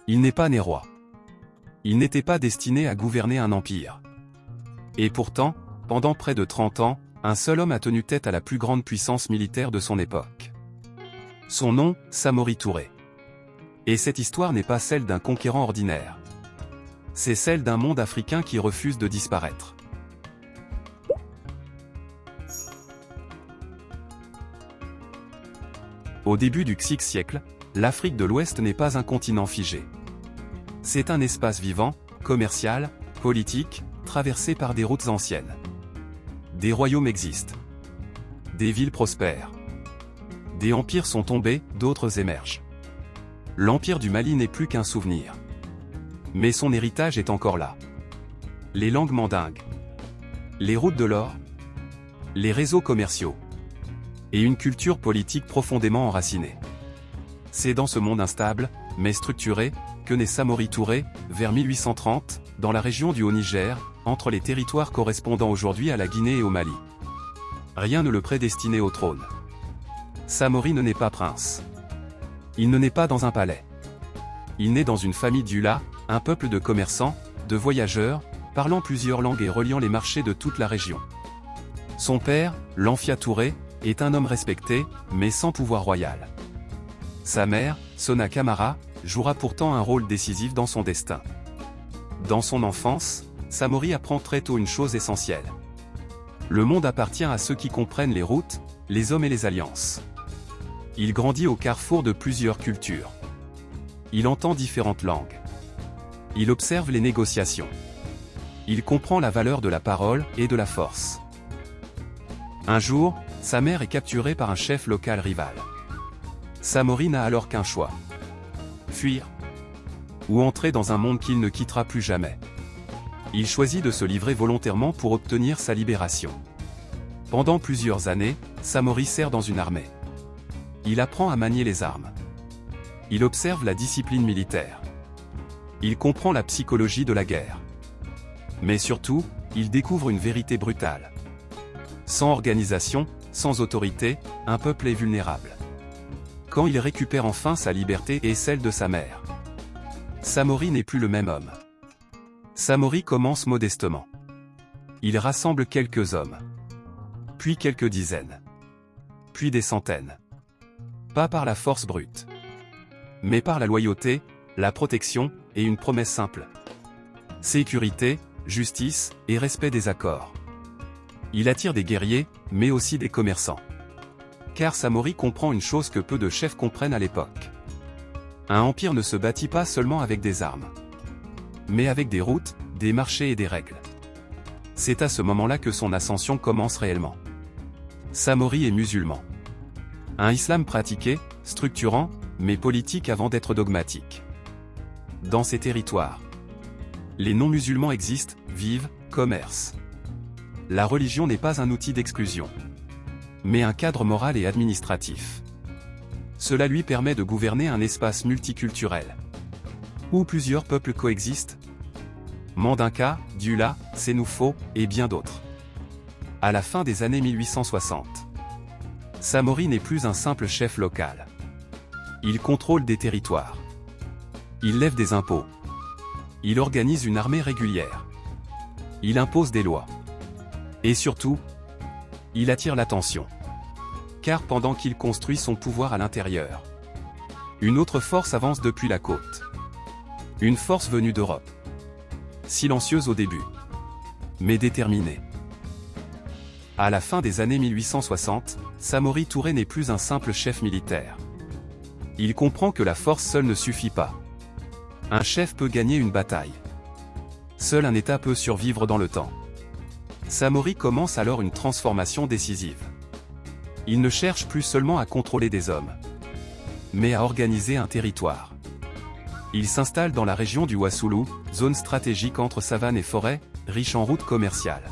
Il n'est pas né roi. Il n'était pas destiné à gouverner un empire. Et pourtant, pendant près de 30 ans, un seul homme a tenu tête à la plus grande puissance militaire de son époque. Son nom, Samori Touré. Et cette histoire n'est pas celle d'un conquérant ordinaire. C'est celle d'un monde africain qui refuse de disparaître. Au début du XIe siècle, l'Afrique de l'Ouest n'est pas un continent figé. C'est un espace vivant, commercial, politique, traversé par des routes anciennes. Des royaumes existent. Des villes prospèrent. Des empires sont tombés, d'autres émergent. L'empire du Mali n'est plus qu'un souvenir. Mais son héritage est encore là. Les langues mandingues. Les routes de l'or. Les réseaux commerciaux. Et une culture politique profondément enracinée. C'est dans ce monde instable, mais structuré, que naît Samori Touré, vers 1830, dans la région du Haut-Niger, entre les territoires correspondant aujourd'hui à la Guinée et au Mali. Rien ne le prédestinait au trône. Samori ne naît pas prince. Il ne naît pas dans un palais. Il naît dans une famille d'Ula, un peuple de commerçants, de voyageurs, parlant plusieurs langues et reliant les marchés de toute la région. Son père, Lamphia Touré, est un homme respecté, mais sans pouvoir royal. Sa mère, Sona Kamara, jouera pourtant un rôle décisif dans son destin. Dans son enfance, Samori apprend très tôt une chose essentielle. Le monde appartient à ceux qui comprennent les routes, les hommes et les alliances. Il grandit au carrefour de plusieurs cultures. Il entend différentes langues. Il observe les négociations. Il comprend la valeur de la parole et de la force. Un jour, sa mère est capturée par un chef local rival. Samori n'a alors qu'un choix. Fuir. Ou entrer dans un monde qu'il ne quittera plus jamais. Il choisit de se livrer volontairement pour obtenir sa libération. Pendant plusieurs années, Samori sert dans une armée. Il apprend à manier les armes. Il observe la discipline militaire. Il comprend la psychologie de la guerre. Mais surtout, il découvre une vérité brutale. Sans organisation, sans autorité, un peuple est vulnérable. Quand il récupère enfin sa liberté et celle de sa mère, Samori n'est plus le même homme. Samori commence modestement. Il rassemble quelques hommes. Puis quelques dizaines. Puis des centaines. Pas par la force brute. Mais par la loyauté, la protection, et une promesse simple. Sécurité, justice, et respect des accords. Il attire des guerriers, mais aussi des commerçants. Car Samori comprend une chose que peu de chefs comprennent à l'époque. Un empire ne se bâtit pas seulement avec des armes, mais avec des routes, des marchés et des règles. C'est à ce moment-là que son ascension commence réellement. Samori est musulman. Un islam pratiqué, structurant, mais politique avant d'être dogmatique. Dans ces territoires, les non-musulmans existent, vivent, commercent. La religion n'est pas un outil d'exclusion, mais un cadre moral et administratif. Cela lui permet de gouverner un espace multiculturel, où plusieurs peuples coexistent. Mandinka, Dioula, Sénoufo, et bien d'autres. À la fin des années 1860, Samori n'est plus un simple chef local. Il contrôle des territoires. Il lève des impôts. Il organise une armée régulière. Il impose des lois. Et surtout, il attire l'attention. Car pendant qu'il construit son pouvoir à l'intérieur, une autre force avance depuis la côte. Une force venue d'Europe. Silencieuse au début, mais déterminée. À la fin des années 1860, Samori Touré n'est plus un simple chef militaire. Il comprend que la force seule ne suffit pas. Un chef peut gagner une bataille. Seul un État peut survivre dans le temps. Samori commence alors une transformation décisive. Il ne cherche plus seulement à contrôler des hommes, mais à organiser un territoire. Il s'installe dans la région du Wassoulou, zone stratégique entre savane et forêt, riche en routes commerciales.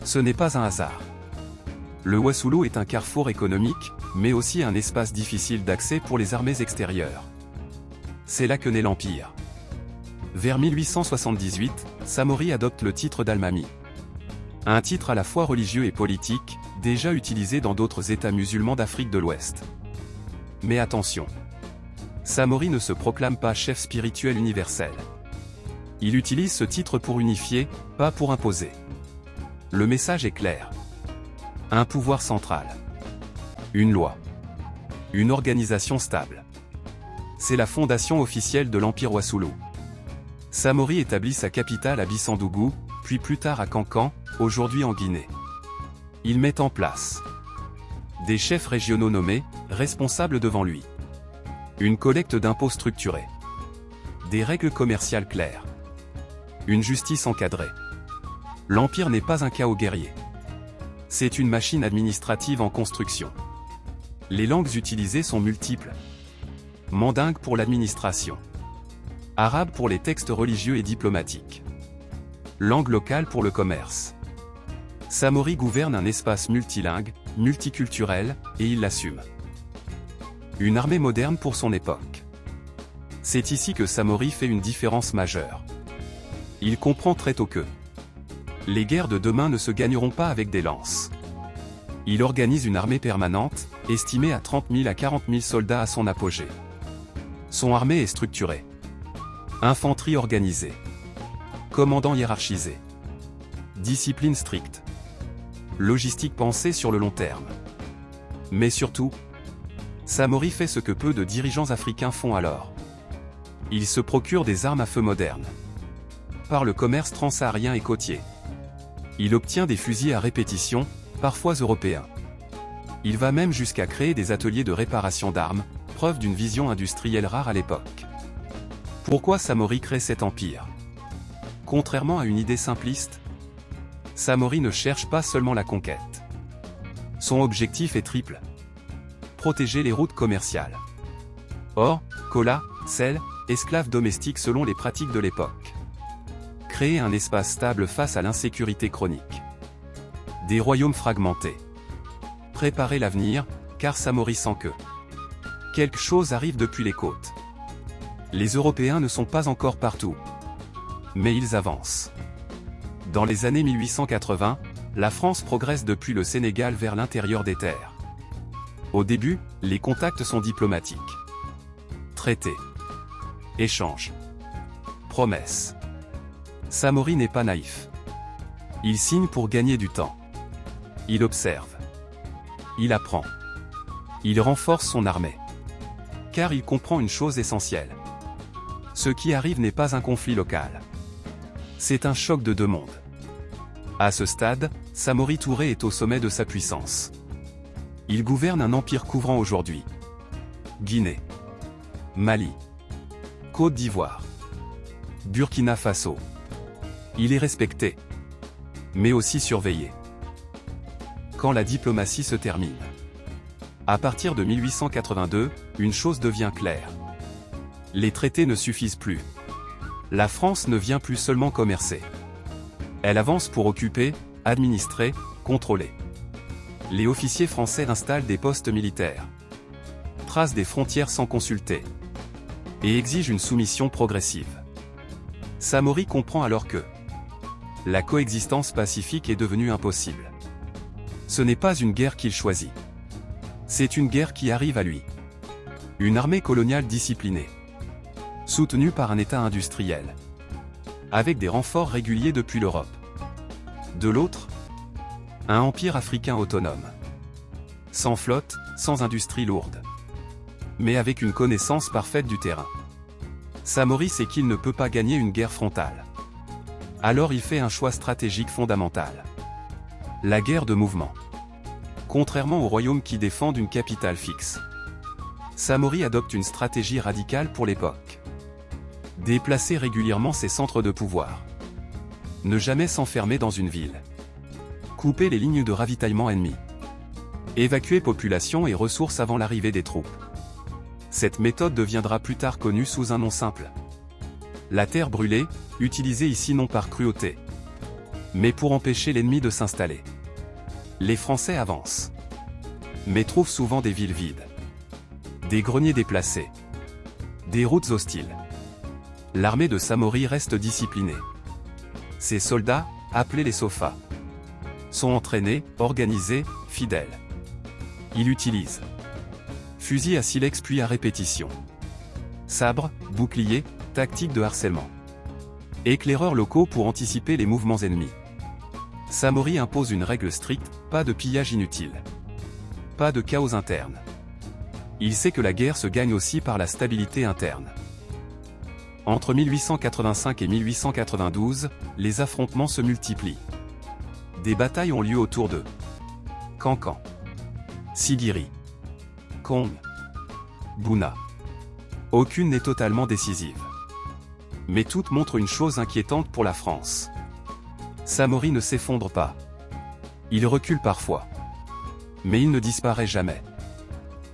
Ce n'est pas un hasard. Le Wassoulou est un carrefour économique, mais aussi un espace difficile d'accès pour les armées extérieures. C'est là que naît l'Empire. Vers 1878, Samori adopte le titre d'Almami. Un titre à la fois religieux et politique, déjà utilisé dans d'autres États musulmans d'Afrique de l'Ouest. Mais attention, Samori ne se proclame pas chef spirituel universel. Il utilise ce titre pour unifier, pas pour imposer. Le message est clair. Un pouvoir central. Une loi. Une organisation stable. C'est la fondation officielle de l'Empire Wassoulou. Samori établit sa capitale à Bissandougou, puis plus tard à Kankan, aujourd'hui en Guinée. Il met en place des chefs régionaux nommés, responsables devant lui. Une collecte d'impôts structurée. Des règles commerciales claires. Une justice encadrée. L'Empire n'est pas un chaos guerrier. C'est une machine administrative en construction. Les langues utilisées sont multiples. Mandingue pour l'administration. Arabe pour les textes religieux et diplomatiques. Langue locale pour le commerce. Samori gouverne un espace multilingue, multiculturel, et il l'assume. Une armée moderne pour son époque. C'est ici que Samori fait une différence majeure. Il comprend très tôt que les guerres de demain ne se gagneront pas avec des lances. Il organise une armée permanente, estimée à 30 000 à 40 000 soldats à son apogée. Son armée est structurée. Infanterie organisée. Commandant hiérarchisé. Discipline stricte. Logistique pensée sur le long terme. Mais surtout, Samori fait ce que peu de dirigeants africains font alors. Il se procure des armes à feu modernes. Par le commerce transsaharien et côtier. Il obtient des fusils à répétition, parfois européens. Il va même jusqu'à créer des ateliers de réparation d'armes, preuve d'une vision industrielle rare à l'époque. Pourquoi Samori crée cet empire? Contrairement à une idée simpliste, Samori ne cherche pas seulement la conquête. Son objectif est triple. Protéger les routes commerciales. Or, cola, sel, esclaves domestiques selon les pratiques de l'époque. Créer un espace stable face à l'insécurité chronique. Des royaumes fragmentés. Préparer l'avenir, car Samori sent que quelque chose arrive depuis les côtes. Les Européens ne sont pas encore partout. Mais ils avancent. Dans les années 1880, la France progresse depuis le Sénégal vers l'intérieur des terres. Au début, les contacts sont diplomatiques. Traités. Échanges. Promesses. Samori n'est pas naïf. Il signe pour gagner du temps. Il observe. Il apprend. Il renforce son armée. Car il comprend une chose essentielle. Ce qui arrive n'est pas un conflit local. C'est un choc de deux mondes. À ce stade, Samori Touré est au sommet de sa puissance. Il gouverne un empire couvrant aujourd'hui Guinée, Mali, Côte d'Ivoire, Burkina Faso. Il est respecté, mais aussi surveillé. Quand la diplomatie se termine. À partir de 1882, une chose devient claire. Les traités ne suffisent plus. La France ne vient plus seulement commercer. Elle avance pour occuper, administrer, contrôler. Les officiers français installent des postes militaires, tracent des frontières sans consulter, et exigent une soumission progressive. Samori comprend alors que la coexistence pacifique est devenue impossible. Ce n'est pas une guerre qu'il choisit. C'est une guerre qui arrive à lui. Une armée coloniale disciplinée, soutenue par un État industriel, avec des renforts réguliers depuis l'Europe. De l'autre, un empire africain autonome. Sans flotte, sans industrie lourde. Mais avec une connaissance parfaite du terrain. Samori sait qu'il ne peut pas gagner une guerre frontale. Alors il fait un choix stratégique fondamental. La guerre de mouvement. Contrairement aux royaumes qui défendent une capitale fixe, Samori adopte une stratégie radicale pour l'époque. Déplacer régulièrement ses centres de pouvoir. Ne jamais s'enfermer dans une ville. Couper les lignes de ravitaillement ennemies. Évacuer population et ressources avant l'arrivée des troupes. Cette méthode deviendra plus tard connue sous un nom simple. La terre brûlée, utilisée ici non par cruauté, mais pour empêcher l'ennemi de s'installer. Les Français avancent, mais trouvent souvent des villes vides. Des greniers déplacés. Des routes hostiles. L'armée de Samori reste disciplinée. Ses soldats, appelés les Sofas, sont entraînés, organisés, fidèles. Il utilise fusils à silex puis à répétition. Sabre, bouclier, tactique de harcèlement. Éclaireurs locaux pour anticiper les mouvements ennemis. Samori impose une règle stricte, pas de pillage inutile. Pas de chaos interne. Il sait que la guerre se gagne aussi par la stabilité interne. Entre 1885 et 1892, les affrontements se multiplient. Des batailles ont lieu autour de Cancan, Sigiri, Kong, Bouna. Aucune n'est totalement décisive. Mais toutes montrent une chose inquiétante pour la France. Samori ne s'effondre pas. Il recule parfois. Mais il ne disparaît jamais.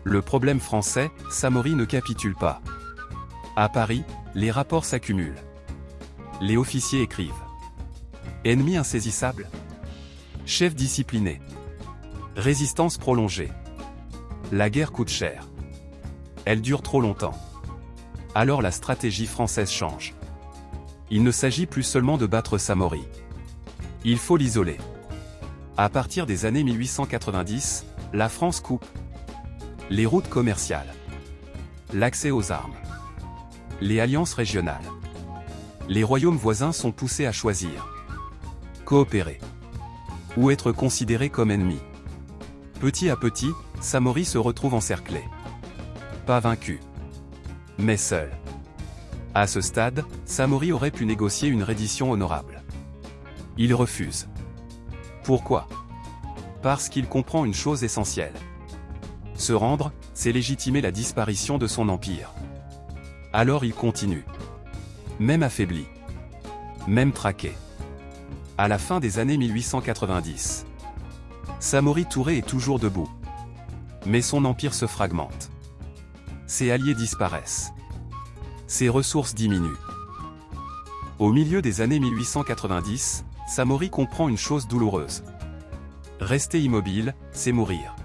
Le problème français, Samori ne capitule pas. À Paris, les rapports s'accumulent. Les officiers écrivent. Ennemi insaisissable. Chef discipliné. Résistance prolongée. La guerre coûte cher. Elle dure trop longtemps. Alors la stratégie française change. Il ne s'agit plus seulement de battre Samori. Il faut l'isoler. À partir des années 1890, la France coupe les routes commerciales, l'accès aux armes, les alliances régionales. Les royaumes voisins sont poussés à choisir. Coopérer ou être considérés comme ennemis. Petit à petit, Samori se retrouve encerclé. Pas vaincu, mais seul. À ce stade, Samori aurait pu négocier une reddition honorable. Il refuse. Pourquoi? Parce qu'il comprend une chose essentielle. Se rendre, c'est légitimer la disparition de son empire. Alors il continue. Même affaibli. Même traqué. À la fin des années 1890. Samori Touré est toujours debout. Mais son empire se fragmente. Ses alliés disparaissent. Ses ressources diminuent. Au milieu des années 1890, Samori comprend une chose douloureuse. Rester immobile, c'est mourir.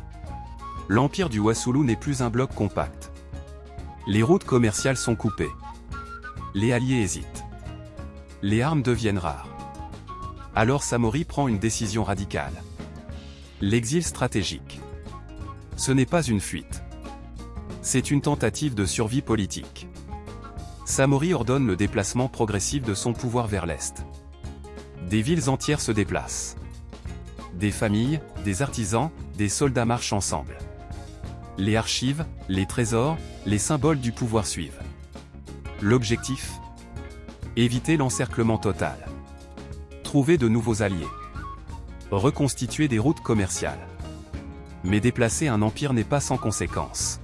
L'empire du Wassoulou n'est plus un bloc compact. Les routes commerciales sont coupées. Les alliés hésitent. Les armes deviennent rares. Alors Samori prend une décision radicale. L'exil stratégique. Ce n'est pas une fuite. C'est une tentative de survie politique. Samori ordonne le déplacement progressif de son pouvoir vers l'Est. Des villes entières se déplacent. Des familles, des artisans, des soldats marchent ensemble. Les archives, les trésors, les symboles du pouvoir suivent. L'objectif? Éviter l'encerclement total. Trouver de nouveaux alliés. Reconstituer des routes commerciales. Mais déplacer un empire n'est pas sans conséquences.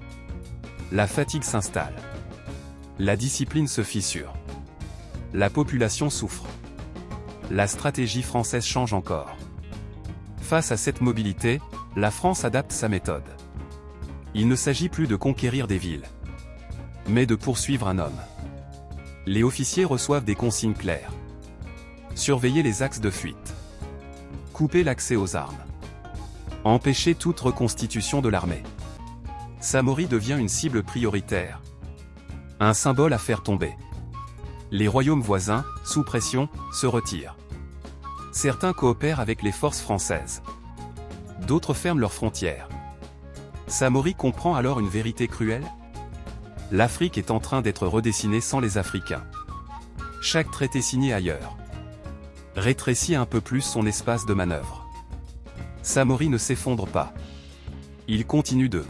La fatigue s'installe. La discipline se fissure. La population souffre. La stratégie française change encore. Face à cette mobilité, la France adapte sa méthode. Il ne s'agit plus de conquérir des villes, mais de poursuivre un homme. Les officiers reçoivent des consignes claires. Surveiller les axes de fuite. Couper l'accès aux armes. Empêcher toute reconstitution de l'armée. Samori devient une cible prioritaire. Un symbole à faire tomber. Les royaumes voisins, sous pression, se retirent. Certains coopèrent avec les forces françaises. D'autres ferment leurs frontières. Samori comprend alors une vérité cruelle. L'Afrique est en train d'être redessinée sans les Africains. Chaque traité signé ailleurs rétrécit un peu plus son espace de manœuvre. Samori ne s'effondre pas. Il continue de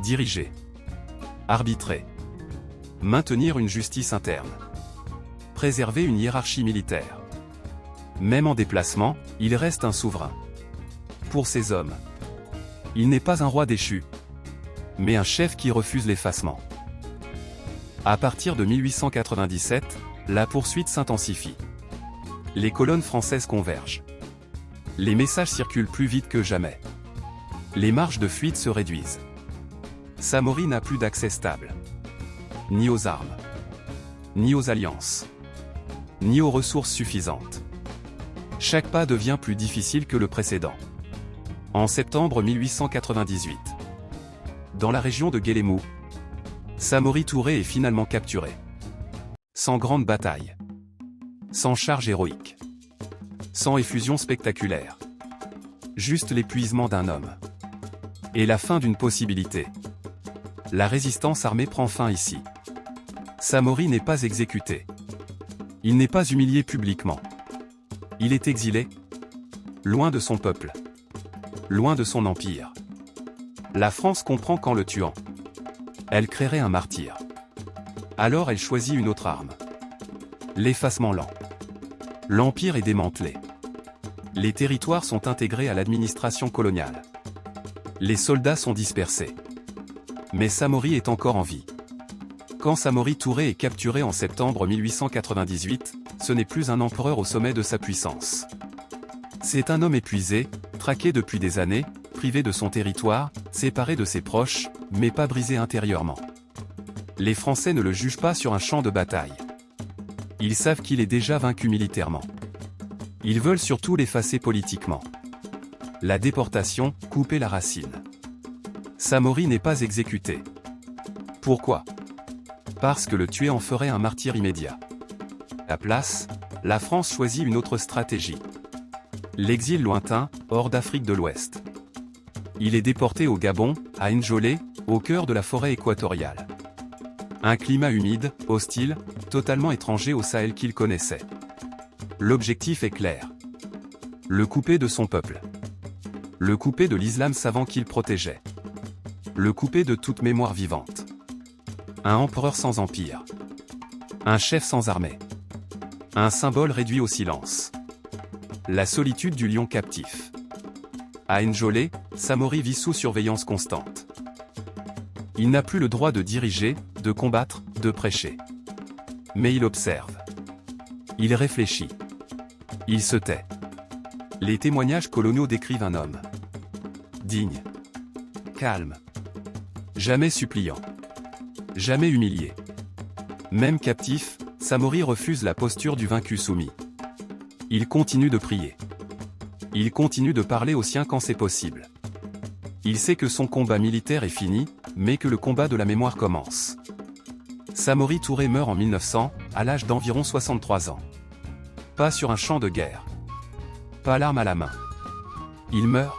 diriger, arbitrer, maintenir une justice interne, préserver une hiérarchie militaire. Même en déplacement, il reste un souverain. Pour ces hommes, il n'est pas un roi déchu, mais un chef qui refuse l'effacement. À partir de 1897, la poursuite s'intensifie. Les colonnes françaises convergent. Les messages circulent plus vite que jamais. Les marges de fuite se réduisent. Samori n'a plus d'accès stable. Ni aux armes, ni aux alliances, ni aux ressources suffisantes. Chaque pas devient plus difficile que le précédent. En septembre 1898, dans la région de Guélémou, Samori Touré est finalement capturé. Sans grande bataille. Sans charge héroïque. Sans effusion spectaculaire. Juste l'épuisement d'un homme. Et la fin d'une possibilité. La résistance armée prend fin ici. Samori n'est pas exécuté. Il n'est pas humilié publiquement. Il est exilé, loin de son peuple, loin de son empire. La France comprend qu'en le tuant, elle créerait un martyr. Alors elle choisit une autre arme. L'effacement lent. L'empire est démantelé. Les territoires sont intégrés à l'administration coloniale. Les soldats sont dispersés. Mais Samori est encore en vie. Quand Samori Touré est capturé en septembre 1898, ce n'est plus un empereur au sommet de sa puissance. C'est un homme épuisé, traqué depuis des années, privé de son territoire, séparé de ses proches, mais pas brisé intérieurement. Les Français ne le jugent pas sur un champ de bataille. Ils savent qu'il est déjà vaincu militairement. Ils veulent surtout l'effacer politiquement. La déportation, couper la racine. Samori n'est pas exécuté. Pourquoi ? Parce que le tuer en ferait un martyr immédiat. À la place, la France choisit une autre stratégie. L'exil lointain, hors d'Afrique de l'Ouest. Il est déporté au Gabon, à Njolé, au cœur de la forêt équatoriale. Un climat humide, hostile, totalement étranger au Sahel qu'il connaissait. L'objectif est clair. Le couper de son peuple. Le couper de l'islam savant qu'il protégeait. Le couper de toute mémoire vivante. Un empereur sans empire. Un chef sans armée. Un symbole réduit au silence. La solitude du lion captif. À Njolé, Samori vit sous surveillance constante. Il n'a plus le droit de diriger, de combattre, de prêcher. Mais il observe. Il réfléchit. Il se tait. Les témoignages coloniaux décrivent un homme digne, calme, jamais suppliant, jamais humilié. Même captif, Samori refuse la posture du vaincu soumis. Il continue de prier. Il continue de parler aux siens quand c'est possible. Il sait que son combat militaire est fini, mais que le combat de la mémoire commence. Samori Touré meurt en 1900, à l'âge d'environ 63 ans. Pas sur un champ de guerre. Pas l'arme à la main. Il meurt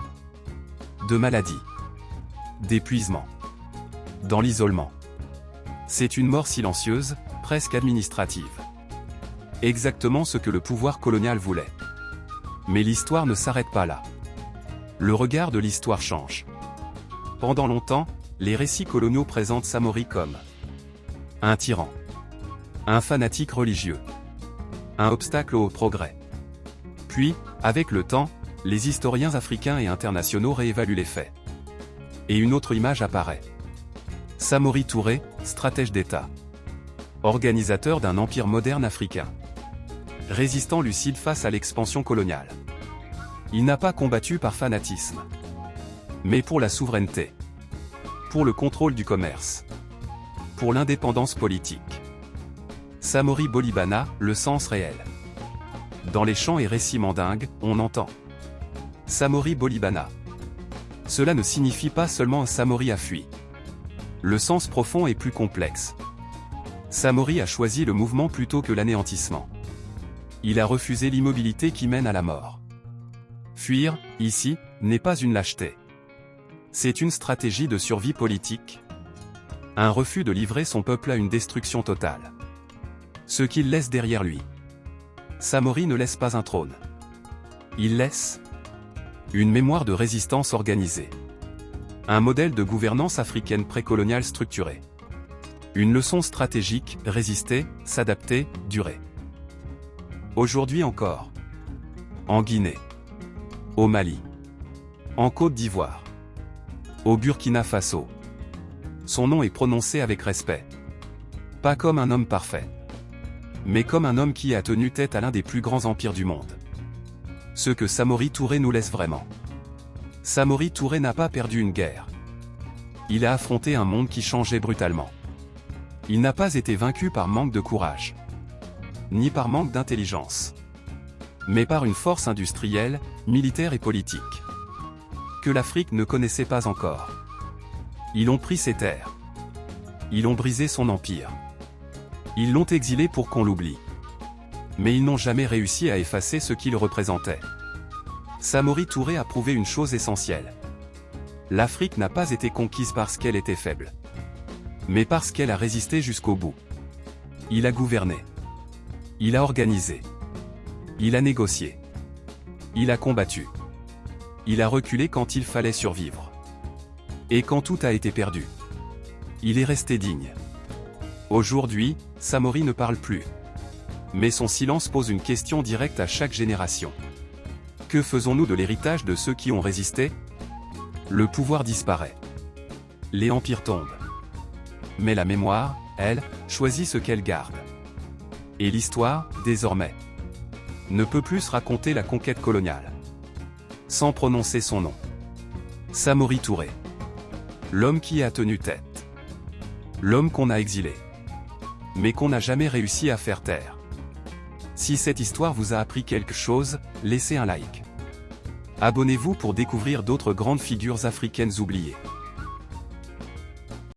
de maladie, d'épuisement, dans l'isolement. C'est une mort silencieuse, presque administrative. Exactement ce que le pouvoir colonial voulait. Mais l'histoire ne s'arrête pas là. Le regard de l'histoire change. Pendant longtemps, les récits coloniaux présentent Samori comme un tyran, un fanatique religieux, un obstacle au progrès. Puis, avec le temps, les historiens africains et internationaux réévaluent les faits. Et une autre image apparaît. Samori Touré, stratège d'État. Organisateur d'un empire moderne africain. Résistant lucide face à l'expansion coloniale. Il n'a pas combattu par fanatisme, mais pour la souveraineté. Pour le contrôle du commerce. Pour l'indépendance politique. Samori Bolibana, le sens réel. Dans les chants et récits mandingues, on entend Samori Bolibana. Cela ne signifie pas seulement un Samori a fui. Le sens profond est plus complexe. Samori a choisi le mouvement plutôt que l'anéantissement. Il a refusé l'immobilité qui mène à la mort. Fuir, ici, n'est pas une lâcheté. C'est une stratégie de survie politique. Un refus de livrer son peuple à une destruction totale. Ce qu'il laisse derrière lui. Samori ne laisse pas un trône. Il laisse une mémoire de résistance organisée. Un modèle de gouvernance africaine précoloniale structurée. Une leçon stratégique, résister, s'adapter, durer. Aujourd'hui encore. En Guinée. Au Mali. En Côte d'Ivoire. Au Burkina Faso. Son nom est prononcé avec respect. Pas comme un homme parfait. Mais comme un homme qui a tenu tête à l'un des plus grands empires du monde. Ce que Samori Touré nous laisse vraiment. Samori Touré n'a pas perdu une guerre. Il a affronté un monde qui changeait brutalement. Il n'a pas été vaincu par manque de courage. Ni par manque d'intelligence. Mais par une force industrielle, militaire et politique. Que l'Afrique ne connaissait pas encore. Ils ont pris ses terres. Ils ont brisé son empire. Ils l'ont exilé pour qu'on l'oublie. Mais ils n'ont jamais réussi à effacer ce qu'il représentait. Samori Touré a prouvé une chose essentielle. L'Afrique n'a pas été conquise parce qu'elle était faible. Mais parce qu'elle a résisté jusqu'au bout. Il a gouverné. Il a organisé. Il a négocié. Il a combattu. Il a reculé quand il fallait survivre. Et quand tout a été perdu, il est resté digne. Aujourd'hui, Samori ne parle plus. Mais son silence pose une question directe à chaque génération. Que faisons-nous de l'héritage de ceux qui ont résisté? Le pouvoir disparaît. Les empires tombent. Mais la mémoire, elle, choisit ce qu'elle garde. Et l'histoire, désormais, ne peut plus raconter la conquête coloniale sans prononcer son nom. Samori Touré. L'homme qui a tenu tête. L'homme qu'on a exilé. Mais qu'on n'a jamais réussi à faire taire. Si cette histoire vous a appris quelque chose, laissez un like. Abonnez-vous pour découvrir d'autres grandes figures africaines oubliées.